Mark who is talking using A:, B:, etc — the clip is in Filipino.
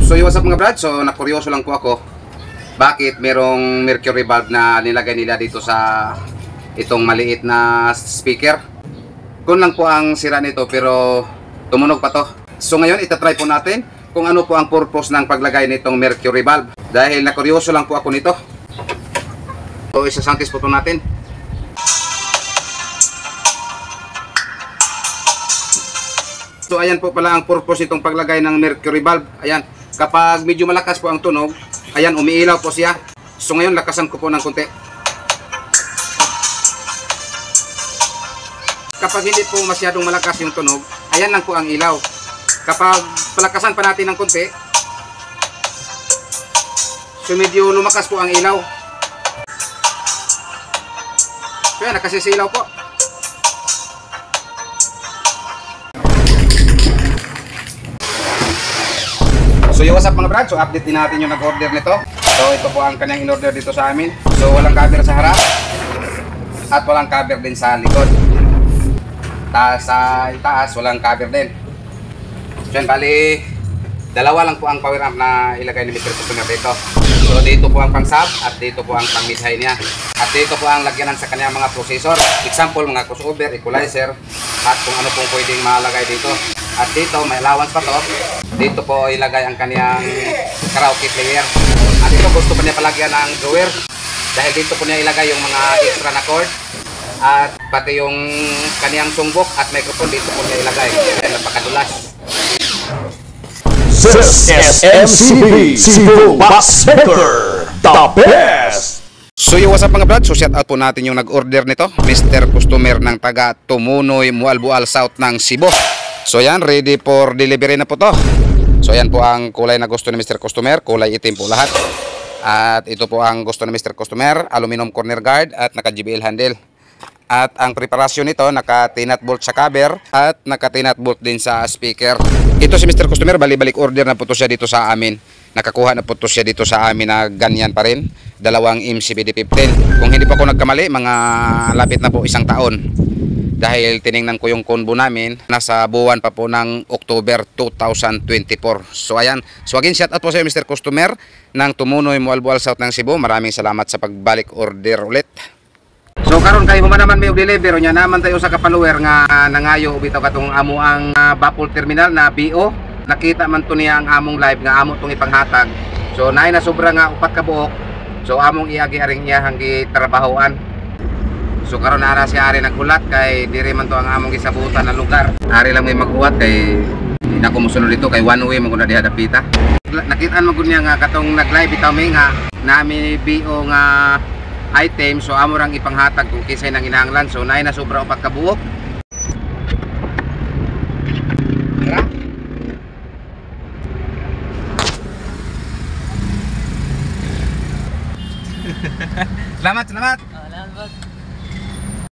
A: So what's up mga brad? So nakuryoso lang po ako. Bakit merong mercury valve na nilagay nila dito sa itong maliit na speaker? Kun lang po ang sira nito pero tumunog pa to. So ngayon itatry po natin kung ano po ang purpose ng paglagay nitong mercury valve. Dahil nakuryoso lang po ako nito. So isasangkis po ito natin. So ayan po pala ang purpose nitong paglagay ng mercury valve. Ayan, kapag medyo malakas po ang tunog, ayan umiilaw po siya. So ngayon lakasan ko po ng konti. Kapag hindi po masyadong malakas yung tunog, ayan lang po ang ilaw. Kapag palakasan pa natin ng konti, so medyo lumakas po ang ilaw. So ayan, nakasisilaw po. So what's up mga brad? So update din natin yung nag-order nito. So ito po ang kanyang in-order dito sa amin. So walang cover sa harap at walang cover din sa likod. Sa itaas walang cover din. So yan, bali dalawa lang po ang power amp na ilagay ni Mr. Customer dito. So dito po ang pang-sub at dito po ang pang-mid-high niya. At dito po ang lagyanan sa kanyang mga processor. Example, mga crossover, equalizer at kung ano pong pwedeng malagay dito. At dito may allowance pa to. Dito po ilagay ang kaniyang karaoke player. At ito gusto pa niya palagyan ng drawer. Dahil dito po niya ilagay yung mga extra na cord. At pati yung kaniyang sungbok at microphone dito po niya ilagay. Kaya napakadulas.
B: SMCB Cebu Box Maker, the best!
A: So what's up mga brad? So shout out po natin yung nag-order nito, Mr. Customer ng taga Tumunoy, Mualbual South ng Cebu. So yan, ready for delivery na po to. So yan po ang kulay na gusto ni Mr. Customer, kulay itim po lahat. At ito po ang gusto ni Mr. Customer, aluminum corner guard at naka JBL handle. At ang preparasyon nito, naka 10 bolt sa cover at naka 10 bolt din sa speaker. Ito si Mr. Customer, balik order na po to siya dito sa amin. Nakakuha na po to siya dito sa amin na ganyan pa rin, dalawang MCBD15. Kung hindi pa ako nagkamali, mga lapit na po isang taon. Dahil tiningnan ko yung combo namin, nasa buwan pa po ng October 2024. So ayan, so again shout out po sa Mr. Customer ng Tumunoy, Mualbual South ng Cebu. Maraming salamat sa pagbalik order ulit. So karon kay mo naman may deliver nya naman tayo sa kapaluwer nga nangayo bitaw katong amo ang Bapol Terminal na BO. Nakita man to niya ang among live nga amo tong ipanghatag. So naay na sobra nga upat ka buok. So among iagi aring iya hanggi trabahoan. So karon ara si ari naghulat kay diri man to ang among gisabutan na lugar. Ari lang may maghuwat kay hindi na ko mosunod dito kay one way man ko na diha dapita. Nakita man gud niya nga katong nag-live bitaw may nga nami BO nga item, so amo rang ipanghatag kung kisay nang inahanglan. So naay na sobra upat ka buok. Salamat.
C: Salamat.